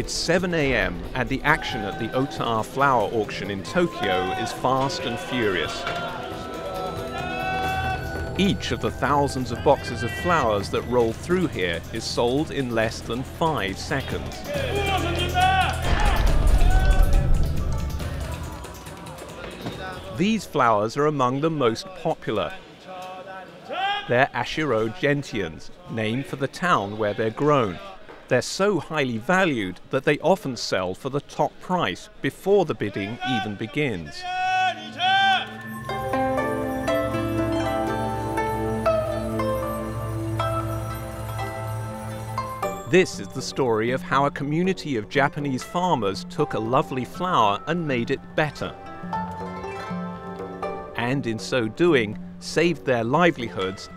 It's 7 a.m. and the action at the Ota flower auction in Tokyo is fast and furious. Each of the thousands of boxes of flowers that roll through here is sold in less than 5 seconds. These flowers are among the most popular. They're ASHIRO-Gentians, named for the town where they're grown. They're so highly valued that they often sell for the top price before the bidding even begins. This is the story of how a community of Japanese farmers took a lovely flower and made it better. And in so doing, saved their livelihoods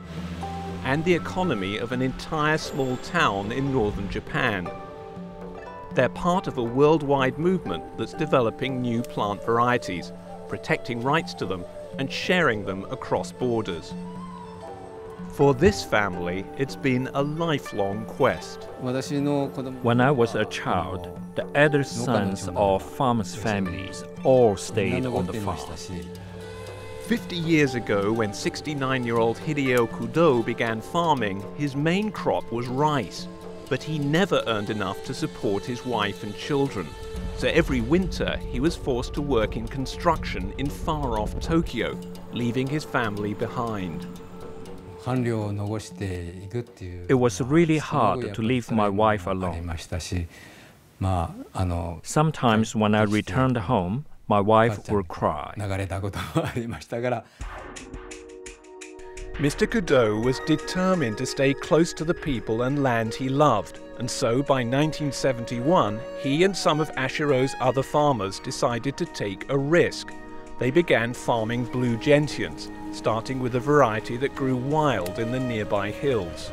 and the economy of an entire small town in northern Japan. They're part of a worldwide movement that's developing new plant varieties, protecting rights to them and sharing them across borders. For this family, it's been a lifelong quest. When I was a child, the elder sons of farmers' families all stayed on the farm. 50 years ago, when 69-year-old Hideo Kudo began farming, his main crop was rice. But he never earned enough to support his wife and children. So every winter, he was forced to work in construction in far-off Tokyo, leaving his family behind. It was really hard to leave my wife alone. Sometimes when I returned home, my wife would cry. Mr. Kudo was determined to stay close to the people and land he loved, and so by 1971, he and some of Ashiro's other farmers decided to take a risk. They began farming blue gentians, starting with a variety that grew wild in the nearby hills.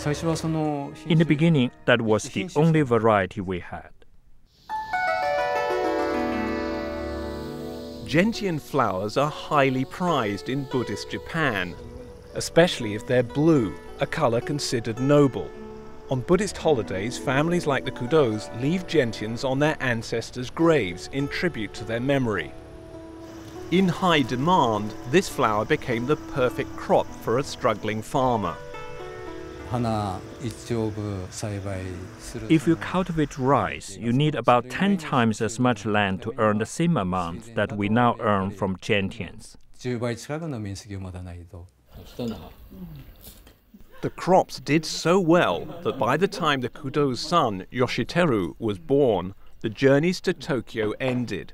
In the beginning, that was the only variety we had. Gentian flowers are highly prized in Buddhist Japan, especially if they're blue, a color considered noble. On Buddhist holidays, families like the Kudos leave gentians on their ancestors' graves in tribute to their memory. In high demand, this flower became the perfect crop for a struggling farmer. If you cultivate rice, you need about 10 times as much land to earn the same amount that we now earn from gentians. The crops did so well that by the time the Kudo's son, Yoshiteru, was born, the journeys to Tokyo ended.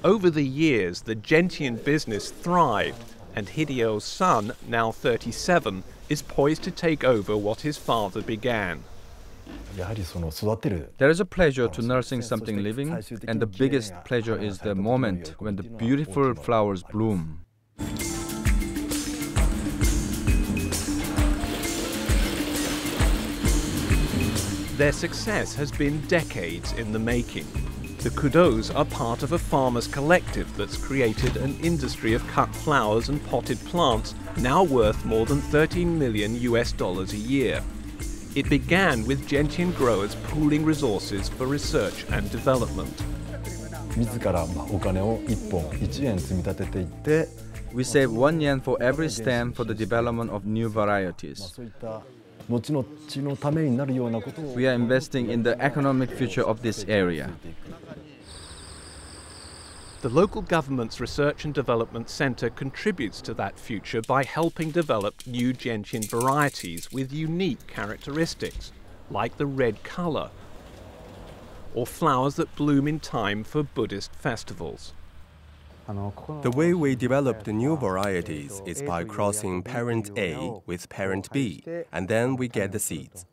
Over the years, the gentian business thrived, and Hideo's son, now 37, is poised to take over what his father began. There is a pleasure to nursing something living, and the biggest pleasure is the moment when the beautiful flowers bloom. Their success has been decades in the making. The Kudos are part of a farmers' collective that's created an industry of cut flowers and potted plants now worth more than $13 million a year. It began with gentian growers pooling resources for research and development. We save 1 yen for every stem for the development of new varieties. We are investing in the economic future of this area. The local government's Research and Development Center contributes to that future by helping develop new gentian varieties with unique characteristics, like the red color, or flowers that bloom in time for Buddhist festivals. The way we develop the new varieties is by crossing parent A with parent B, and then we get the seeds.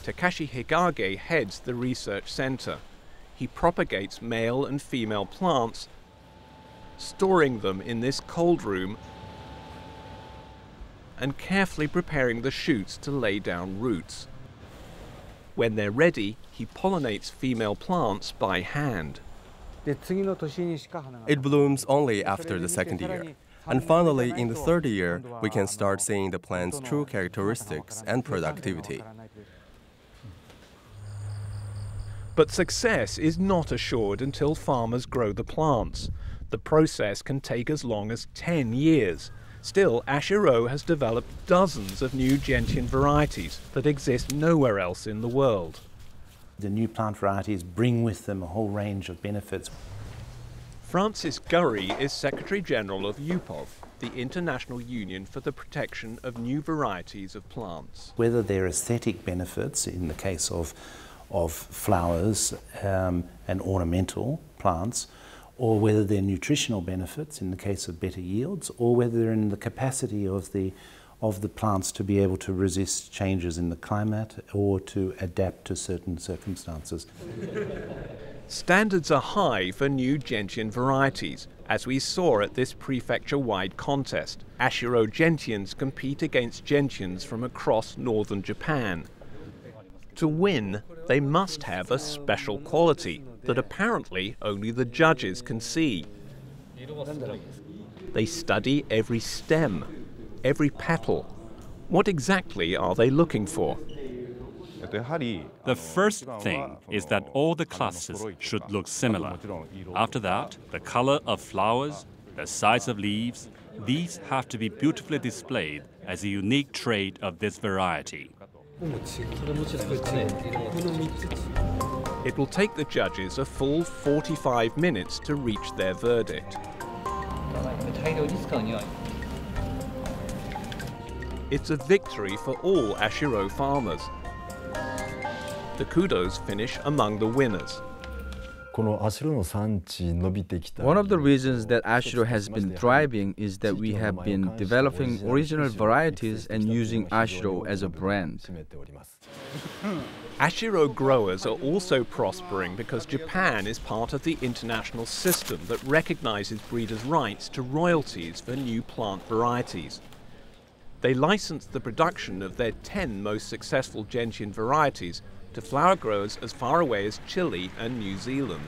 Takashi Higage heads the research center. He propagates male and female plants, storing them in this cold room and carefully preparing the shoots to lay down roots. When they're ready, he pollinates female plants by hand. It blooms only after the second year. And finally, in the third year, we can start seeing the plant's true characteristics and productivity. But success is not assured until farmers grow the plants. The process can take as long as 10 years. Still, ASHIRO has developed dozens of new gentian varieties that exist nowhere else in the world. The new plant varieties bring with them a whole range of benefits. Francis Gurry is Secretary General of UPOV, the International Union for the Protection of New Varieties of Plants. Whether they're aesthetic benefits in the case of flowers and ornamental plants, or whether they're nutritional benefits in the case of better yields, or whether they're in the capacity of the plants to be able to resist changes in the climate or to adapt to certain circumstances. Standards are high for new gentian varieties, as we saw at this prefecture-wide contest. ASHIRO gentians compete against gentians from across northern Japan. To win, they must have a special quality that apparently only the judges can see. They study every stem, every petal. What exactly are they looking for? The first thing is that all the clusters should look similar. After that, the color of flowers, the size of leaves, these have to be beautifully displayed as a unique trait of this variety. It will take the judges a full 45 minutes to reach their verdict. It's a victory for all ASHIRO farmers. The kudos finish among the winners. One of the reasons that ASHIRO has been thriving is that we have been developing original varieties and using ASHIRO as a brand. ASHIRO growers are also prospering because Japan is part of the international system that recognizes breeders' rights to royalties for new plant varieties. They licensed the production of their 10 most successful gentian varieties to flower growers as far away as Chile and New Zealand.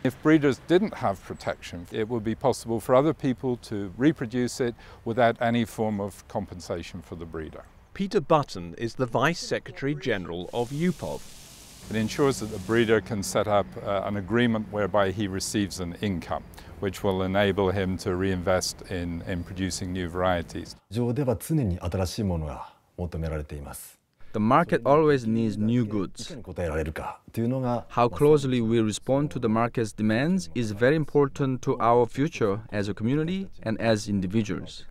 If breeders didn't have protection, it would be possible for other people to reproduce it without any form of compensation for the breeder. Peter Button is the Vice Secretary General of UPOV. It ensures that the breeder can set up an agreement whereby he receives an income, which will enable him to reinvest in producing new varieties. The market always needs new goods. How closely we respond to the market's demands is very important to our future as a community and as individuals.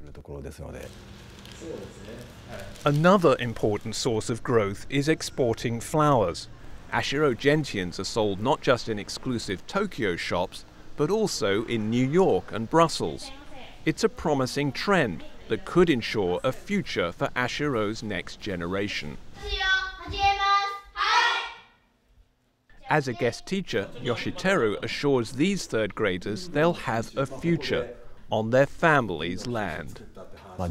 Another important source of growth is exporting flowers. ASHIRO gentians are sold not just in exclusive Tokyo shops, but also in New York and Brussels. It's a promising trend that could ensure a future for ASHIRO's next generation. As a guest teacher, Yoshiteru assures these third graders they'll have a future on their family's land. I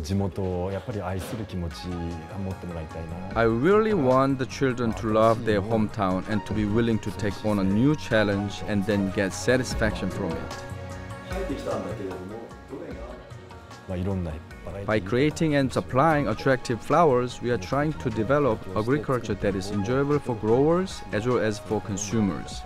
really want the children to love their hometown and to be willing to take on a new challenge and then get satisfaction from it. By creating and supplying attractive flowers, we are trying to develop agriculture that is enjoyable for growers as well as for consumers.